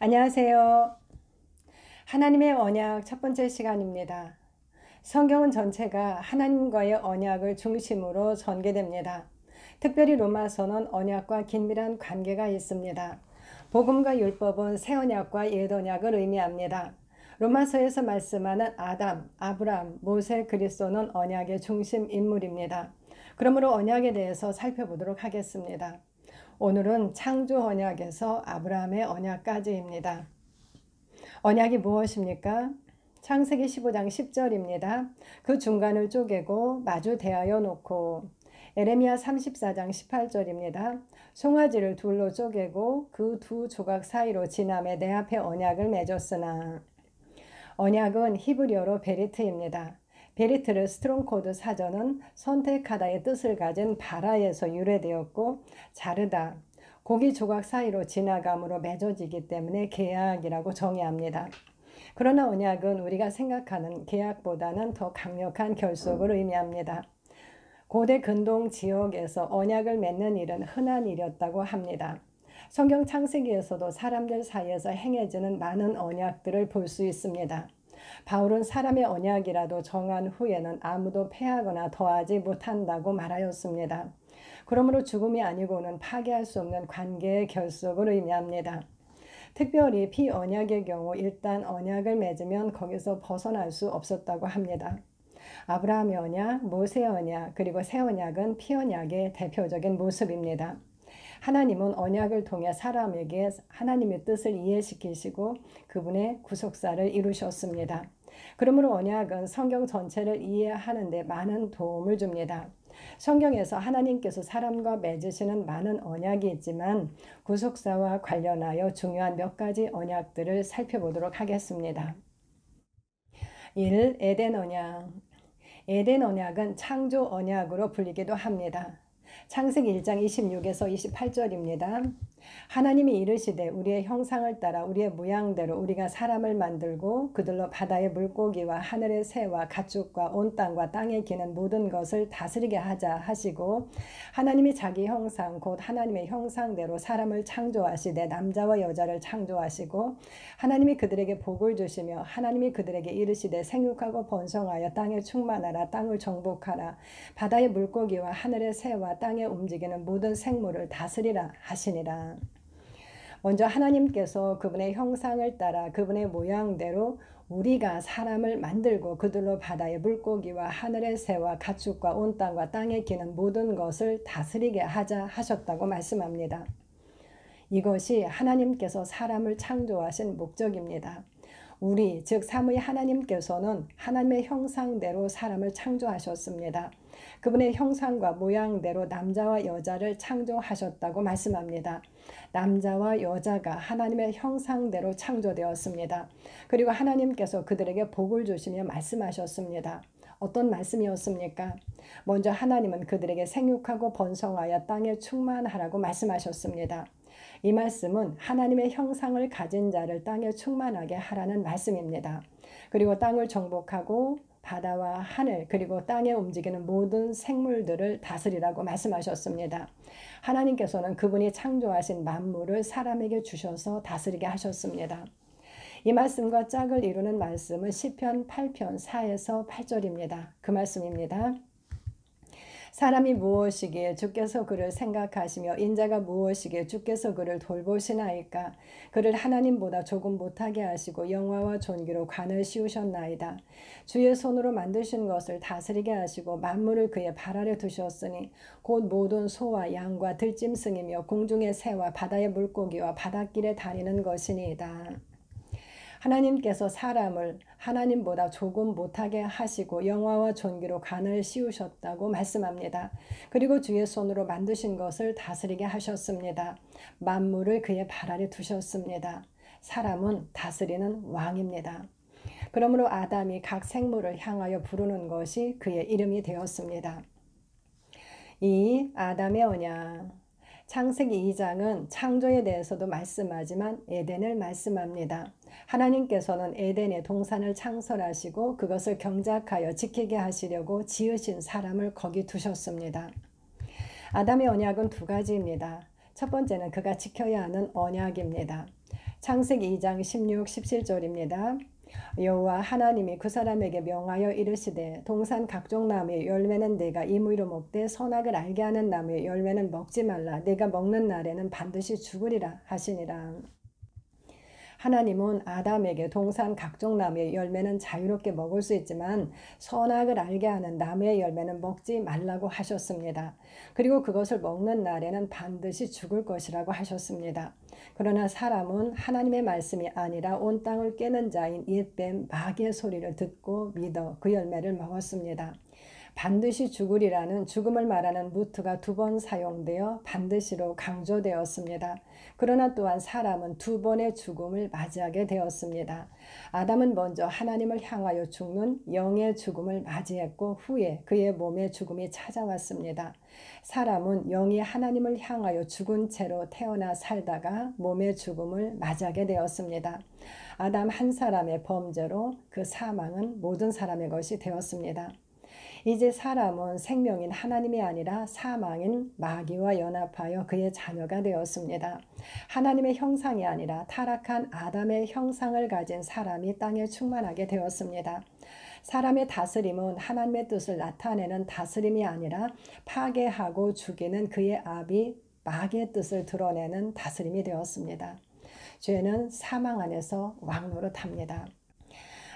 안녕하세요. 하나님의 언약 첫 번째 시간입니다. 성경은 전체가 하나님과의 언약을 중심으로 전개됩니다. 특별히 로마서는 언약과 긴밀한 관계가 있습니다. 복음과 율법은 새 언약과 옛 언약을 의미합니다. 로마서에서 말씀하는 아담, 아브람, 모세, 그리스도는 언약의 중심 인물입니다. 그러므로 언약에 대해서 살펴보도록 하겠습니다. 오늘은 창조 언약에서 아브라함의 언약까지입니다. 언약이 무엇입니까? 창세기 15장 10절입니다. 그 중간을 쪼개고 마주 대하여 놓고. 에레미야 34장 18절입니다. 송아지를 둘로 쪼개고 그 두 조각 사이로 지남에 내 앞에 언약을 맺었으나. 언약은 히브리어로 베리트입니다. 베리트를 스트롱코드 사전은 선택하다의 뜻을 가진 바라에서 유래되었고 자르다, 고기 조각 사이로 지나감으로 맺어지기 때문에 계약이라고 정의합니다. 그러나 언약은 우리가 생각하는 계약보다는 더 강력한 결속을 의미합니다. 고대 근동 지역에서 언약을 맺는 일은 흔한 일이었다고 합니다. 성경 창세기에서도 사람들 사이에서 행해지는 많은 언약들을 볼 수 있습니다. 바울은 사람의 언약이라도 정한 후에는 아무도 패하거나 더하지 못한다고 말하였습니다. 그러므로 죽음이 아니고는 파괴할 수 없는 관계의 결속을 의미합니다. 특별히 비언약의 경우 일단 언약을 맺으면 거기서 벗어날 수 없었다고 합니다. 아브라함의 언약, 모세의 언약, 그리고 새 언약은 피언약의 대표적인 모습입니다. 하나님은 언약을 통해 사람에게 하나님의 뜻을 이해시키시고 그분의 구속사를 이루셨습니다. 그러므로 언약은 성경 전체를 이해하는 데 많은 도움을 줍니다. 성경에서 하나님께서 사람과 맺으시는 많은 언약이 있지만 구속사와 관련하여 중요한 몇 가지 언약들을 살펴보도록 하겠습니다. 1. 에덴 언약. 에덴 언약은 창조 언약으로 불리기도 합니다. 창세기 1장 26에서 28절입니다. 하나님이 이르시되 우리의 형상을 따라 우리의 모양대로 우리가 사람을 만들고 그들로 바다의 물고기와 하늘의 새와 가축과 온 땅과 땅에 기는 모든 것을 다스리게 하자 하시고 하나님이 자기 형상 곧 하나님의 형상대로 사람을 창조하시되 남자와 여자를 창조하시고 하나님이 그들에게 복을 주시며 하나님이 그들에게 이르시되 생육하고 번성하여 땅에 충만하라 땅을 정복하라 바다의 물고기와 하늘의 새와 땅에 움직이는 모든 생물을 다스리라 하시니라. 먼저 하나님께서 그분의 형상을 따라 그분의 모양대로 우리가 사람을 만들고 그들로 바다의 물고기와 하늘의 새와 가축과 온 땅과 땅에 기는 모든 것을 다스리게 하자 하셨다고 말씀합니다. 이것이 하나님께서 사람을 창조하신 목적입니다. 우리 즉 삼위 하나님께서는 하나님의 형상대로 사람을 창조하셨습니다. 그분의 형상과 모양대로 남자와 여자를 창조하셨다고 말씀합니다. 남자와 여자가 하나님의 형상대로 창조되었습니다. 그리고 하나님께서 그들에게 복을 주시며 말씀하셨습니다. 어떤 말씀이었습니까? 먼저 하나님은 그들에게 생육하고 번성하여 땅에 충만하라고 말씀하셨습니다. 이 말씀은 하나님의 형상을 가진 자를 땅에 충만하게 하라는 말씀입니다. 그리고 땅을 정복하고 바다와 하늘 그리고 땅에 움직이는 모든 생물들을 다스리라고 말씀하셨습니다. 하나님께서는 그분이 창조하신 만물을 사람에게 주셔서 다스리게 하셨습니다. 이 말씀과 짝을 이루는 말씀은 시편 8편 4에서 8절입니다. 그 말씀입니다. 사람이 무엇이기에 주께서 그를 생각하시며 인자가 무엇이기에 주께서 그를 돌보시나이까. 그를 하나님보다 조금 못하게 하시고 영화와 존귀로 관을 씌우셨나이다. 주의 손으로 만드신 것을 다스리게 하시고 만물을 그의 발 아래 두셨으니 곧 모든 소와 양과 들짐승이며 공중의 새와 바다의 물고기와 바닷길에 다니는 것이니이다. 하나님께서 사람을 하나님보다 조금 못하게 하시고 영화와 존귀로 관을 씌우셨다고 말씀합니다. 그리고 주의 손으로 만드신 것을 다스리게 하셨습니다. 만물을 그의 발 아래 두셨습니다. 사람은 다스리는 왕입니다. 그러므로 아담이 각 생물을 향하여 부르는 것이 그의 이름이 되었습니다. 이 아담의 언약. 창세기 2장은 창조에 대해서도 말씀하지만 에덴을 말씀합니다. 하나님께서는 에덴의 동산을 창설하시고 그것을 경작하여 지키게 하시려고 지으신 사람을 거기 두셨습니다. 아담의 언약은 두 가지입니다. 첫 번째는 그가 지켜야 하는 언약입니다. 창세기 2장 16, 17절입니다. 여호와 하나님이 그 사람에게 명하여 이르시되 동산 각종 나무의 열매는 내가 임의로 먹되 선악을 알게 하는 나무의 열매는 먹지 말라. 내가 먹는 날에는 반드시 죽으리라 하시니라. 하나님은 아담에게 동산 각종 나무의 열매는 자유롭게 먹을 수 있지만 선악을 알게 하는 나무의 열매는 먹지 말라고 하셨습니다. 그리고 그것을 먹는 날에는 반드시 죽을 것이라고 하셨습니다. 그러나 사람은 하나님의 말씀이 아니라 온 땅을 꿰는 자인 옛뱀 마귀의 소리를 듣고 믿어 그 열매를 먹었습니다. 반드시 죽으리라는 죽음을 말하는 무트가 2번 사용되어 반드시로 강조되었습니다. 그러나 또한 사람은 2번의 죽음을 맞이하게 되었습니다. 아담은 먼저 하나님을 향하여 죽는 영의 죽음을 맞이했고 후에 그의 몸의 죽음이 찾아왔습니다. 사람은 영이 하나님을 향하여 죽은 채로 태어나 살다가 몸의 죽음을 맞이하게 되었습니다. 아담 한 사람의 범죄로 그 사망은 모든 사람의 것이 되었습니다. 이제 사람은 생명인 하나님이 아니라 사망인 마귀와 연합하여 그의 자녀가 되었습니다. 하나님의 형상이 아니라 타락한 아담의 형상을 가진 사람이 땅에 충만하게 되었습니다. 사람의 다스림은 하나님의 뜻을 나타내는 다스림이 아니라 파괴하고 죽이는 그의 압이 마귀의 뜻을 드러내는 다스림이 되었습니다. 죄는 사망 안에서 왕노릇합니다.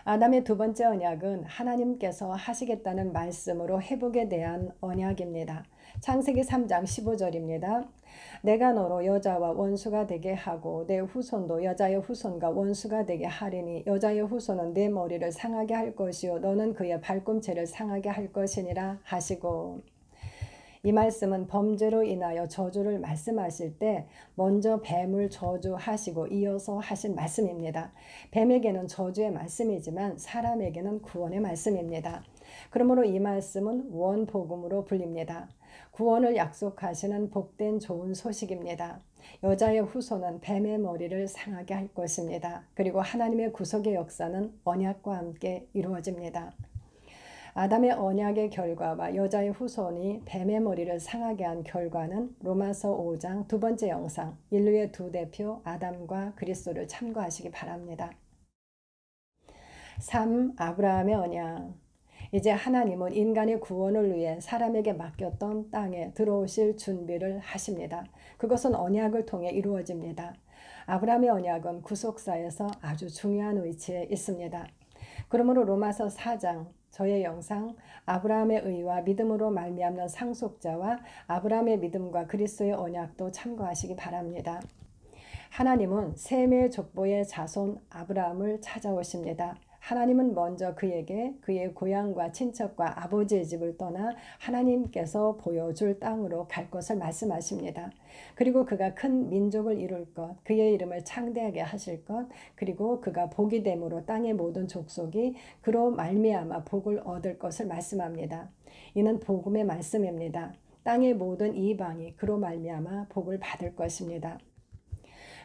아담의 2번째 언약은 하나님께서 하시겠다는 말씀으로 회복에 대한 언약입니다. 창세기 3장 15절입니다. 내가 너로 여자와 원수가 되게 하고 내 후손도 여자의 후손과 원수가 되게 하리니 여자의 후손은 내 머리를 상하게 할 것이요 너는 그의 발꿈치를 상하게 할 것이니라 하시고, 이 말씀은 범죄로 인하여 저주를 말씀하실 때 먼저 뱀을 저주하시고 이어서 하신 말씀입니다. 뱀에게는 저주의 말씀이지만 사람에게는 구원의 말씀입니다. 그러므로 이 말씀은 원복음으로 불립니다. 구원을 약속하시는 복된 좋은 소식입니다. 여자의 후손은 뱀의 머리를 상하게 할 것입니다. 그리고 하나님의 구속의 역사는 언약과 함께 이루어집니다. 아담의 언약의 결과와 여자의 후손이 뱀의 머리를 상하게 한 결과는 로마서 5장 2번째 영상 인류의 두 대표 아담과 그리스도를 참고하시기 바랍니다. 3. 아브라함의 언약. 이제 하나님은 인간의 구원을 위해 사람에게 맡겼던 땅에 들어오실 준비를 하십니다. 그것은 언약을 통해 이루어집니다. 아브라함의 언약은 구속사에서 아주 중요한 위치에 있습니다. 그러므로 로마서 4장 저의 영상 아브라함의 의와 믿음으로 말미암는 상속자와 아브라함의 믿음과 그리스도의 언약도 참고하시기 바랍니다. 하나님은 셈의 족보의 자손 아브라함을 찾아오십니다. 하나님은 먼저 그에게 그의 고향과 친척과 아버지의 집을 떠나 하나님께서 보여줄 땅으로 갈 것을 말씀하십니다. 그리고 그가 큰 민족을 이룰 것, 그의 이름을 창대하게 하실 것, 그리고 그가 복이 됨으로 땅의 모든 족속이 그로 말미암아 복을 얻을 것을 말씀합니다. 이는 복음의 말씀입니다. 땅의 모든 이방이 그로 말미암아 복을 받을 것입니다.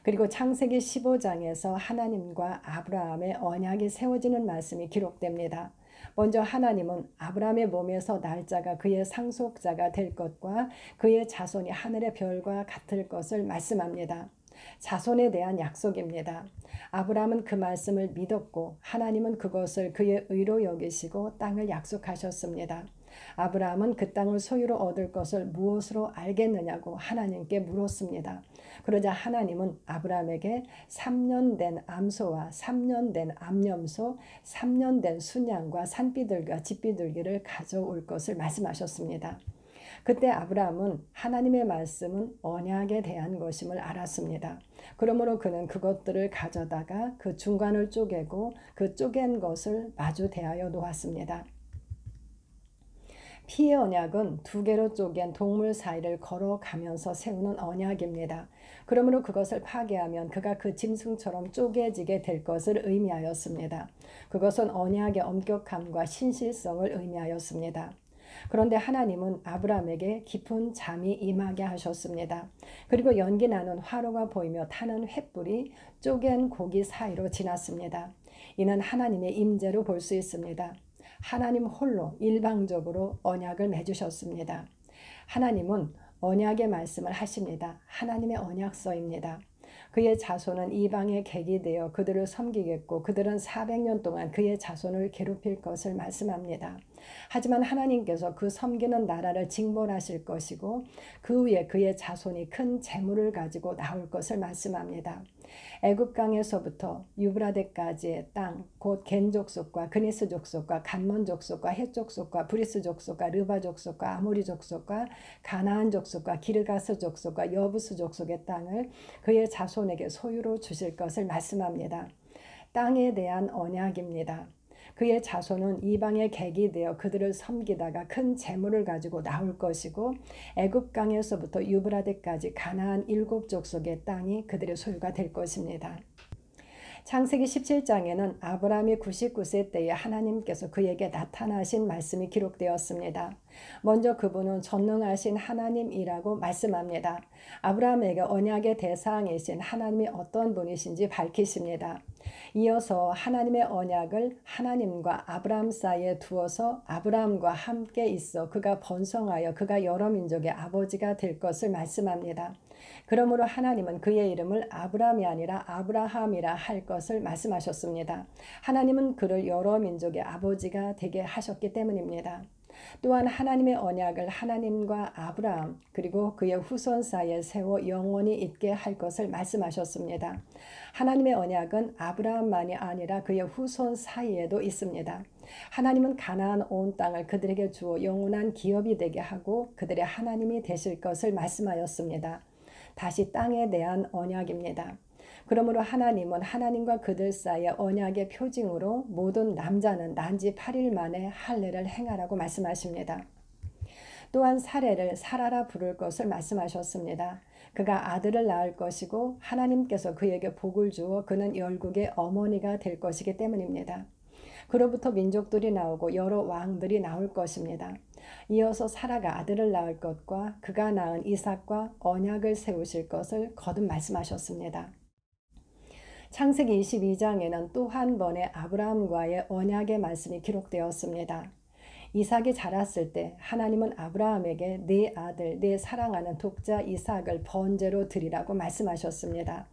그리고 창세기 15장에서 하나님과 아브라함의 언약이 세워지는 말씀이 기록됩니다. 먼저 하나님은 아브라함의 몸에서 날 자가 그의 상속자가 될 것과 그의 자손이 하늘의 별과 같을 것을 말씀합니다. 자손에 대한 약속입니다. 아브라함은 그 말씀을 믿었고 하나님은 그것을 그의 의로 여기시고 땅을 약속하셨습니다. 아브라함은 그 땅을 소유로 얻을 것을 무엇으로 알겠느냐고 하나님께 물었습니다. 그러자 하나님은 아브라함에게 3년 된 암소와 3년 된 암염소, 3년 된 순양과 산비둘기와 집비둘기를 가져올 것을 말씀하셨습니다. 그때 아브라함은 하나님의 말씀은 언약에 대한 것임을 알았습니다. 그러므로 그는 그것들을 가져다가 그 중간을 쪼개고 그 쪼갠 것을 마주 대하여 놓았습니다. 피의 언약은 2개로 쪼갠 동물 사이를 걸어가면서 세우는 언약입니다. 그러므로 그것을 파괴하면 그가 그 짐승처럼 쪼개지게 될 것을 의미하였습니다. 그것은 언약의 엄격함과 신실성을 의미하였습니다. 그런데 하나님은 아브라함에게 깊은 잠이 임하게 하셨습니다. 그리고 연기 나는 화로가 보이며 타는 횃불이 쪼갠 고기 사이로 지났습니다. 이는 하나님의 임재로 볼 수 있습니다. 하나님 홀로 일방적으로 언약을 맺으셨습니다. 하나님은 언약의 말씀을 하십니다. 하나님의 언약서입니다. 그의 자손은 이방의 객이 되어 그들을 섬기겠고 그들은 400년 동안 그의 자손을 괴롭힐 것을 말씀합니다. 하지만 하나님께서 그 섬기는 나라를 징벌하실 것이고 그 후에 그의 자손이 큰 재물을 가지고 나올 것을 말씀합니다. 애굽강에서부터 유브라데까지의 땅, 곧 겐 족속과 그니스 족속과 간몬 족속과 헷 족속과 브리스 족속과 르바 족속과 아모리 족속과 가나안 족속과 기르가스 족속과 여부스 족속의 땅을 그의 자손에게 소유로 주실 것을 말씀합니다. 땅에 대한 언약입니다. 그의 자손은 이방의 객이 되어 그들을 섬기다가 큰 재물을 가지고 나올 것이고 애굽강에서부터 유브라데까지 가나안 7족속의 땅이 그들의 소유가 될 것입니다. 창세기 17장에는 아브라함이 99세 때에 하나님께서 그에게 나타나신 말씀이 기록되었습니다. 먼저 그분은 전능하신 하나님이라고 말씀합니다. 아브라함에게 언약의 대상이신 하나님이 어떤 분이신지 밝히십니다. 이어서 하나님의 언약을 하나님과 아브라함 사이에 두어서 아브라함과 함께 있어 그가 번성하여 그가 여러 민족의 아버지가 될 것을 말씀합니다. 그러므로 하나님은 그의 이름을 아브라함이 아니라 아브라함이라 할 것을 말씀하셨습니다. 하나님은 그를 여러 민족의 아버지가 되게 하셨기 때문입니다. 또한 하나님의 언약을 하나님과 아브라함 그리고 그의 후손 사이에 세워 영원히 있게 할 것을 말씀하셨습니다. 하나님의 언약은 아브라함만이 아니라 그의 후손 사이에도 있습니다. 하나님은 가나안 온 땅을 그들에게 주어 영원한 기업이 되게 하고 그들의 하나님이 되실 것을 말씀하였습니다. 다시 땅에 대한 언약입니다. 그러므로 하나님은 하나님과 그들 사이의 언약의 표징으로 모든 남자는 난지 8일 만에 할례를 행하라고 말씀하십니다. 또한 사례를 사라라 부를 것을 말씀하셨습니다. 그가 아들을 낳을 것이고 하나님께서 그에게 복을 주어 그는 열국의 어머니가 될 것이기 때문입니다. 그로부터 민족들이 나오고 여러 왕들이 나올 것입니다. 이어서 사라가 아들을 낳을 것과 그가 낳은 이삭과 언약을 세우실 것을 거듭 말씀하셨습니다. 창세기 22장에는 또 한 번의 아브라함과의 언약의 말씀이 기록되었습니다. 이삭이 자랐을 때 하나님은 아브라함에게 네 아들, 네 사랑하는 독자 이삭을 번제로 드리라고 말씀하셨습니다.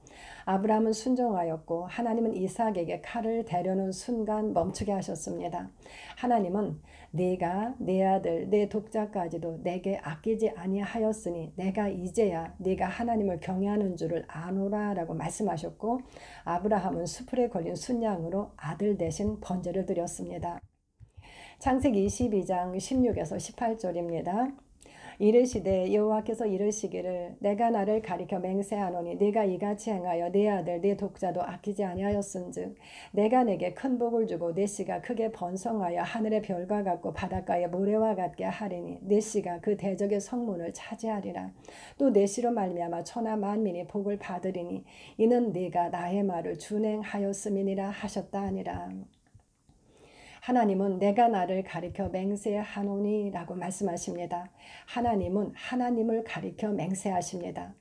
아브라함은 순종하였고 하나님은 이삭에게 칼을 대려는 순간 멈추게 하셨습니다. 하나님은 네가 내 아들, 내 독자까지도 내게 아끼지 아니하였으니 내가 이제야 네가 하나님을 경외하는 줄을 아노라 라고 말씀하셨고 아브라함은 수풀에 걸린 순양으로 아들 대신 번제를 드렸습니다. 창세기 22장 16에서 18절입니다. 이르시되 여호와께서 이르시기를 내가 나를 가리켜 맹세하노니 네가 이같이 행하여 네 아들 네 독자도 아끼지 아니하였은즉 내가 내게 큰 복을 주고 네 씨가 크게 번성하여 하늘의 별과 같고 바닷가의 모래와 같게 하리니 네 씨가 그 대적의 성문을 차지하리라. 또 네 씨로 말미암아 천하 만민이 복을 받으리니 이는 네가 나의 말을 준행하였음이니라 하셨다 하니라. 하나님은 내가 나를 가리켜 맹세하노니 라고 말씀하십니다. 하나님은 하나님을 가리켜 맹세하십니다.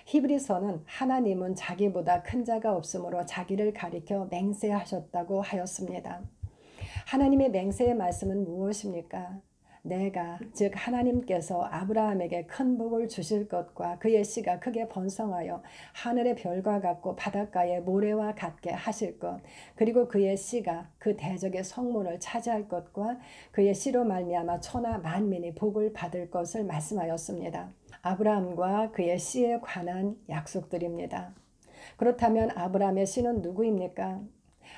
히브리서는 하나님은 자기보다 큰 자가 없으므로 자기를 가리켜 맹세하셨다고 하였습니다. 하나님의 맹세의 말씀은 무엇입니까? 내가 즉 하나님께서 아브라함에게 큰 복을 주실 것과 그의 씨가 크게 번성하여 하늘의 별과 같고 바닷가의 모래와 같게 하실 것 그리고 그의 씨가 그 대적의 성문을 차지할 것과 그의 씨로 말미암아 천하 만민이 복을 받을 것을 말씀하였습니다. 아브라함과 그의 씨에 관한 약속들입니다. 그렇다면 아브라함의 씨는 누구입니까?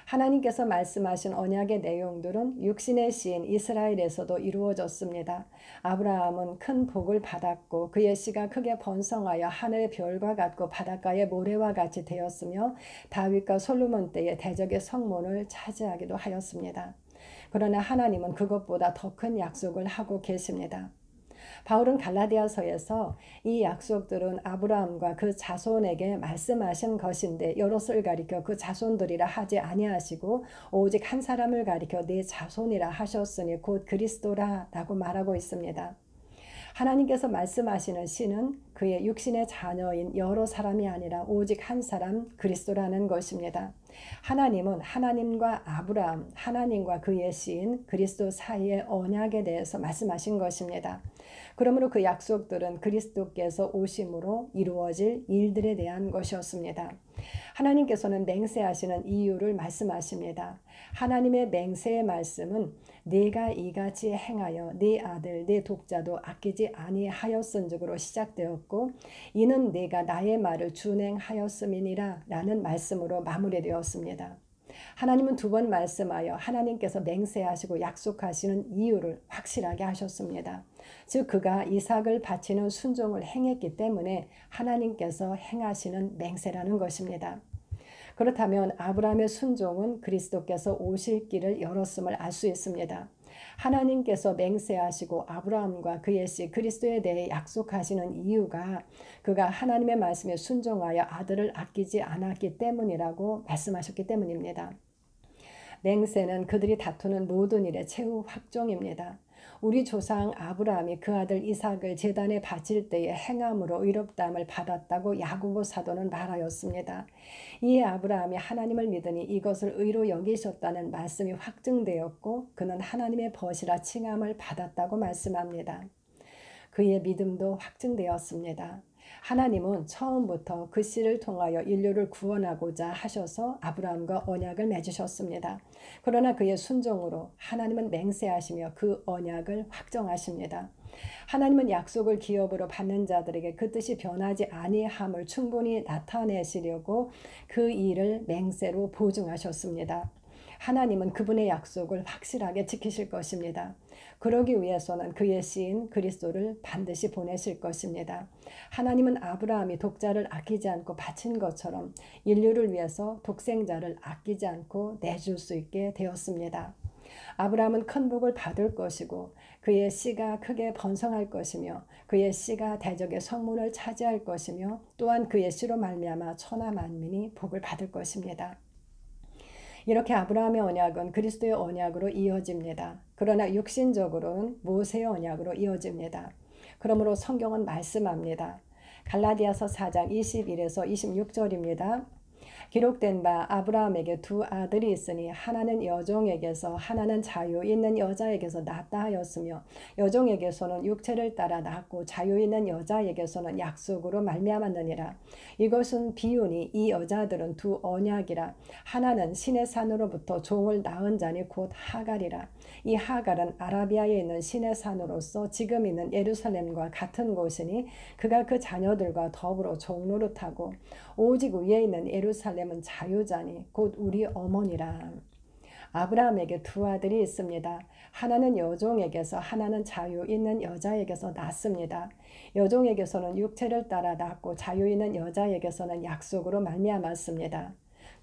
하나님께서 말씀하신 언약의 내용들은 육신의 씨인 이스라엘에서도 이루어졌습니다. 아브라함은 큰 복을 받았고 그의 씨가 크게 번성하여 하늘의 별과 같고 바닷가의 모래와 같이 되었으며 다윗과 솔로몬 때의 대적의 성문을 차지하기도 하였습니다. 그러나 하나님은 그것보다 더 큰 약속을 하고 계십니다. 바울은 갈라디아서에서 이 약속들은 아브라함과 그 자손에게 말씀하신 것인데 여럿을 가리켜 그 자손들이라 하지 아니하시고 오직 한 사람을 가리켜 네 자손이라 하셨으니 곧 그리스도라 라고 말하고 있습니다. 하나님께서 말씀하시는 씨는 그의 육신의 자녀인 여러 사람이 아니라 오직 한 사람 그리스도라는 것입니다. 하나님은 하나님과 아브라함, 하나님과 그의 씨인 그리스도 사이의 언약에 대해서 말씀하신 것입니다. 그러므로 그 약속들은 그리스도께서 오심으로 이루어질 일들에 대한 것이었습니다. 하나님께서는 맹세하시는 이유를 말씀하십니다. 하나님의 맹세의 말씀은 네가 이같이 행하여 네 아들 네 독자도 아끼지 아니하였은즉으로 시작되었고 이는 네가 나의 말을 준행하였음이니라 라는 말씀으로 마무리되었습니다. 하나님은 두 번 말씀하여 하나님께서 맹세하시고 약속하시는 이유를 확실하게 하셨습니다. 즉 그가 이삭을 바치는 순종을 행했기 때문에 하나님께서 행하시는 맹세라는 것입니다. 그렇다면 아브라함의 순종은 그리스도께서 오실 길을 열었음을 알 수 있습니다. 하나님께서 맹세하시고 아브라함과 그의 씨 그리스도에 대해 약속하시는 이유가 그가 하나님의 말씀에 순종하여 아들을 아끼지 않았기 때문이라고 말씀하셨기 때문입니다. 맹세는 그들이 다투는 모든 일의 최후 확정입니다. 우리 조상 아브라함이 그 아들 이삭을 제단에 바칠 때에 행함으로 의롭다함을 받았다고 야고보 사도는 말하였습니다. 이에 아브라함이 하나님을 믿으니 이것을 의로 여기셨다는 말씀이 확증되었고 그는 하나님의 벗이라 칭함을 받았다고 말씀합니다. 그의 믿음도 확증되었습니다. 하나님은 처음부터 그 씨를 통하여 인류를 구원하고자 하셔서 아브라함과 언약을 맺으셨습니다. 그러나 그의 순종으로 하나님은 맹세하시며 그 언약을 확정하십니다. 하나님은 약속을 기업으로 받는 자들에게 그 뜻이 변하지 아니함을 충분히 나타내시려고 그 일을 맹세로 보증하셨습니다. 하나님은 그분의 약속을 확실하게 지키실 것입니다. 그러기 위해서는 그의 씨인 그리스도를 반드시 보내실 것입니다. 하나님은 아브라함이 독자를 아끼지 않고 바친 것처럼 인류를 위해서 독생자를 아끼지 않고 내줄 수 있게 되었습니다. 아브라함은 큰 복을 받을 것이고 그의 씨가 크게 번성할 것이며 그의 씨가 대적의 성문을 차지할 것이며 또한 그의 씨로 말미암아 천하 만민이 복을 받을 것입니다. 이렇게 아브라함의 언약은 그리스도의 언약으로 이어집니다. 그러나 육신적으로는 모세의 언약으로 이어집니다. 그러므로 성경은 말씀합니다. 갈라디아서 4장 21에서 26절입니다. 기록된 바 아브라함에게 두 아들이 있으니 하나는 여종에게서 하나는 자유 있는 여자에게서 낳았다 하였으며 여종에게서는 육체를 따라 낳았고 자유 있는 여자에게서는 약속으로 말미암았느니라. 이것은 비유니 이 여자들은 두 언약이라. 하나는 신의 산으로부터 종을 낳은 자니 곧 하갈이라. 이 하갈은 아라비아에 있는 신의 산으로서 지금 있는 예루살렘과 같은 곳이니 그가 그 자녀들과 더불어 종노릇하고 오직 위에 있는 예루살렘은 자유자니 곧 우리 어머니라. 아브라함에게 두 아들이 있습니다. 하나는 여종에게서 하나는 자유 있는 여자에게서 낳습니다. 여종에게서는 육체를 따라 낳고 자유 있는 여자에게서는 약속으로 말미암았습니다.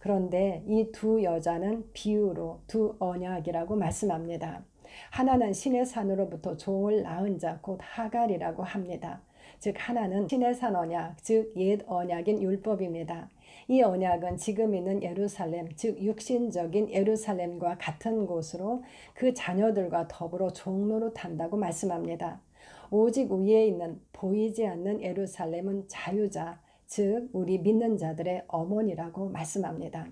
그런데 이 두 여자는 비유로 두 언약이라고 말씀합니다. 하나는 신의 산으로부터 종을 낳은 자 곧 하갈이라고 합니다. 즉 하나는 신의 산 언약, 즉 옛 언약인 율법입니다. 이 언약은 지금 있는 예루살렘, 즉 육신적인 예루살렘과 같은 곳으로 그 자녀들과 더불어 종노릇한다고 말씀합니다. 오직 위에 있는 보이지 않는 예루살렘은 자유자, 즉 우리 믿는 자들의 어머니라고 말씀합니다.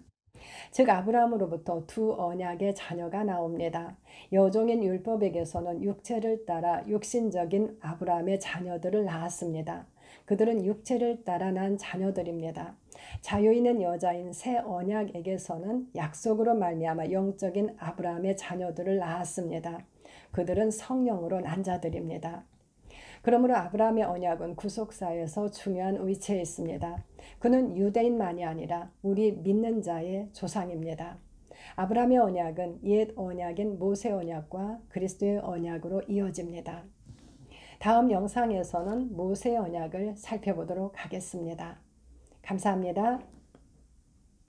즉 아브라함으로부터 두 언약의 자녀가 나옵니다. 여종인 율법에게서는 육체를 따라 육신적인 아브라함의 자녀들을 낳았습니다. 그들은 육체를 따라 난 자녀들입니다. 자유 있는 여자인 새 언약에게서는 약속으로 말미암아 영적인 아브라함의 자녀들을 낳았습니다. 그들은 성령으로 난 자들입니다. 그러므로 아브라함의 언약은 구속사에서 중요한 위치에 있습니다. 그는 유대인만이 아니라 우리 믿는 자의 조상입니다. 아브라함의 언약은 옛 언약인 모세 언약과 그리스도의 언약으로 이어집니다. 다음 영상에서는 모세 언약을 살펴보도록 하겠습니다. 감사합니다.